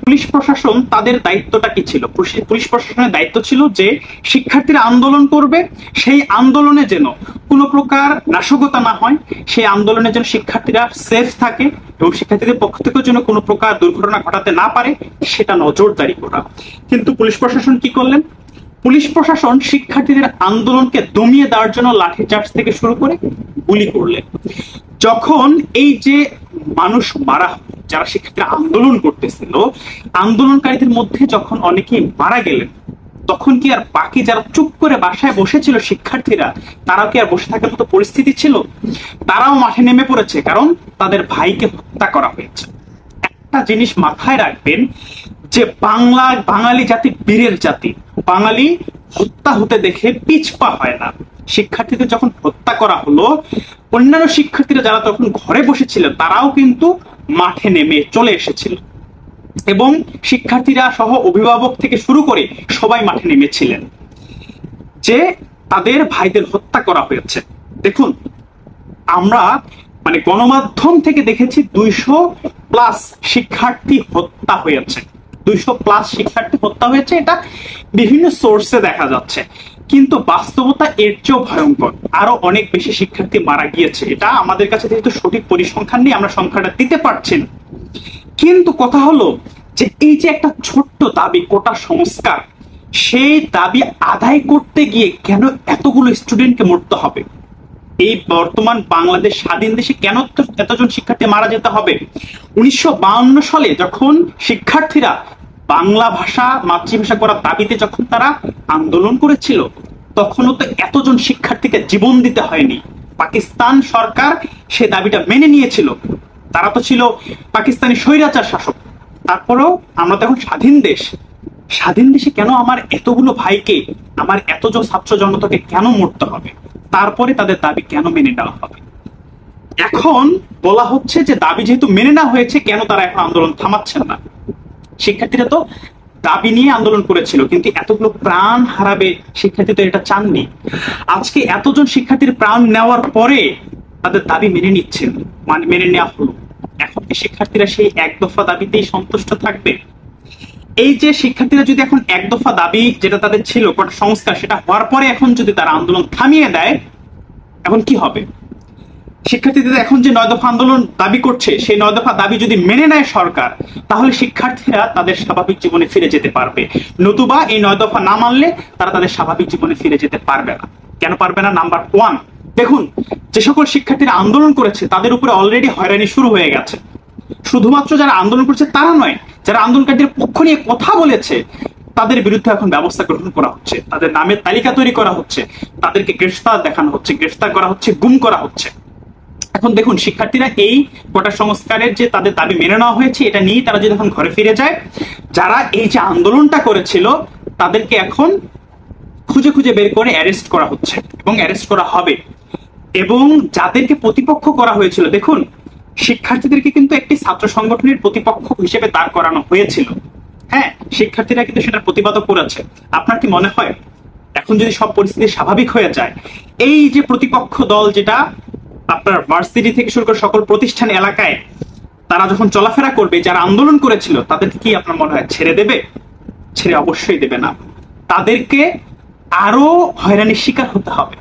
Police প্রশাসন তাদের দায়িত্বটা কি ছিল? পুলিশ প্রশাসনের দায়িত্ব ছিল যে শিক্ষার্থীরা আন্দোলন করবে, সেই আন্দোলনে যেন কোনো প্রকার নাশকতা না হয়, সেই আন্দোলনে যেন শিক্ষার্থীরা সেফ থাকে এবং শিক্ষার্থীদের পক্ষ থেকেও যেন কোনো প্রকার দুর্ঘটনা ঘটাতে না পারে, সেটা নজরদারি করা। কিন্তু পুলিশ প্রশাসন কি করলেন? পুলিশ প্রশাসন শিক্ষার্থীদের আন্দোলনকে দমিয়ে দেওয়ার জন্য লাঠিচার্জ থেকে শুরু করে গুলি করলেন। যখন এই যে মানুষ মারা, যারা শিক্ষার্থীরা আন্দোলন করতেছিল, আন্দোলনকারীদের মধ্যে যখন অনেকেই মারা গেলেন, তখন কি আর বাকি যারা চুপ করে বাসায় বসেছিল শিক্ষার্থীরা, তারাও কি আর বসে থাকার মতো পরিস্থিতি ছিল? তারাও মাঠে নেমে পড়েছে, কারণ তাদের ভাইকে হত্যা করা হয়েছে। একটা জিনিস মাথায় রাখবেন যে বাঙালি জাতি বীরের জাতি। বাঙালি হত্যা হতে দেখে পিছপা হয় না। শিক্ষার্থীদের যখন হত্যা করা হলো, অন্যান্য শিক্ষার্থীরা যারা তখন ঘরে বসেছিলেন তারাও কিন্তু মাঠে নেমে চলে এসেছিল এবং শিক্ষার্থীরা সহ অভিভাবক থেকে শুরু করে সবাই মাঠে নেমেছিলেন যে তাদের ভাইদের হত্যা করা হয়েছে। দেখুন, আমরা গণমাধ্যম থেকে দেখেছি 200+ শিক্ষার্থী হত্যা হয়েছে, 200+ শিক্ষার্থী হত্যা হয়েছে, এটা বিভিন্ন সোর্সে দেখা যাচ্ছে। কিন্তু বাস্তবতা এর চেয়েও ভয়ঙ্কর, আরো অনেক বেশি শিক্ষার্থী মারা গিয়েছে। এটা আমাদের কাছে যেহেতু সঠিক পরিসংখ্যান নেই, আমরা সংখ্যাটা দিতে পারছি না। কিন্তু কথা হলো যে এই যে একটা ছোট্ট দাবি কোটা সংস্কার, সেই দাবি আদায় করতে গিয়ে কেন এতগুলো স্টুডেন্টকে মরতে হবে? এই বর্তমান বাংলাদেশ স্বাধীন দেশে কেন এতজন শিক্ষার্থী মারা যেতে হবে? 1952 সালে যখন শিক্ষার্থীরা বাংলা ভাষা মাতৃভাষা করার দাবিতে যখন তারা আন্দোলন করেছিল, তখনও তো এতজন শিক্ষার্থীকে জীবন দিতে হয়নি। পাকিস্তান সরকার সে দাবিটা মেনে নিয়েছিল। তারা তো ছিল পাকিস্তানি স্বৈরাচার শাসক। তারপরেও আমরা তো এখন স্বাধীন দেশ। স্বাধীন দেশে কেন আমার এতগুলো ভাইকে, আমার এতজন ছাত্র জনতাকে কেন মরতে হবে? তারপরে তাদের দাবি কেন মেনে নেওয়া হবে? এখন বলা হচ্ছে যে দাবি যেহেতু মেনে নেওয়া হয়েছে, কেন তারা এখন আন্দোলন থামাচ্ছেন না? শিক্ষার্থীরা তো দাবি নিয়ে আন্দোলন করেছিল, কিন্তু এতগুলো প্রাণ হারাবে শিক্ষার্থী তো এটা চাননি। আজকে এতজন শিক্ষার্থীর প্রাণ নেওয়ার পরে তাদের দাবি মেনে নিচ্ছেন, মেনে নেওয়া হলো। এখন কি শিক্ষার্থীরা সেই এক দফা দাবিতেই সন্তুষ্ট থাকবে? এই যে শিক্ষার্থীরা যদি এখন এক দফা দাবি যেটা তাদের ছিল কোটা সংস্কার, সেটা হওয়ার পরে এখন যদি তারা আন্দোলন থামিয়ে দেয়, এখন কি হবে? শিক্ষার্থীদের এখন যে 9 দফা আন্দোলন দাবি করছে, সেই 9 দফা দাবি যদি মেনে নেয় সরকার, তাহলে শিক্ষার্থীরা তাদের স্বাভাবিক জীবনে ফিরে যেতে পারবে। নতুবা এই 9 দফা না মানলে তারা তাদের স্বাভাবিক জীবনে ফিরে যেতে পারবে না। কেন পারবে না? নাম্বার 1, দেখুন, যে সকল শিক্ষার্থীরা আন্দোলন করেছে তাদের উপরে অলরেডি হয়রানি শুরু হয়ে গেছে। শুধুমাত্র যারা আন্দোলন করছে তারা নয়, যারা আন্দোলনকারীদের পক্ষ নিয়ে কথা বলেছে তাদের বিরুদ্ধে এখন ব্যবস্থা গ্রহণ করা হচ্ছে, তাদের নামের তালিকা তৈরি করা হচ্ছে, তাদেরকে গ্রেফতার দেখানো হচ্ছে, গ্রেফতার করা হচ্ছে, গুম করা হচ্ছে। এখন দেখুন, শিক্ষার্থীরা এই কোটা সংস্কারের যে তাদের দাবি মেনে নেওয়া হয়েছে, এটা নিয়ে তারা যদি এখন ঘরে ফিরে যায়, যারা এই যে আন্দোলনটা করেছিল তাদেরকে এখন খুঁজে খুঁজে বের করে অ্যারেস্ট করা হচ্ছে এবং অ্যারেস্ট করা হবে। এবং যাদেরকে প্রতিপক্ষ করা হয়েছিল, দেখুন, শিক্ষার্থীদেরকে কিন্তু একটি ছাত্র সংগঠনের প্রতিপক্ষ হিসেবে দাঁড় করানো হয়েছিল। হ্যাঁ, শিক্ষার্থীরা কিন্তু সেটার প্রতিবাদও করেছে। আপনার কি মনে হয় এখন যদি সব পরিস্থিতি স্বাভাবিক হয়ে যায়, এই যে প্রতিপক্ষ দল যেটা আপনার ভার্সিটি থেকে শুরু করে সকল প্রতিষ্ঠান এলাকায় তারা যখন চলাফেরা করবে, যারা আন্দোলন করেছিল তাদেরকে কি আপনার মনে হয় ছেড়ে দেবে? ছেড়ে অবশ্যই দেবে না। তাদেরকে আরো হয়রানির শিকার হতে হবে।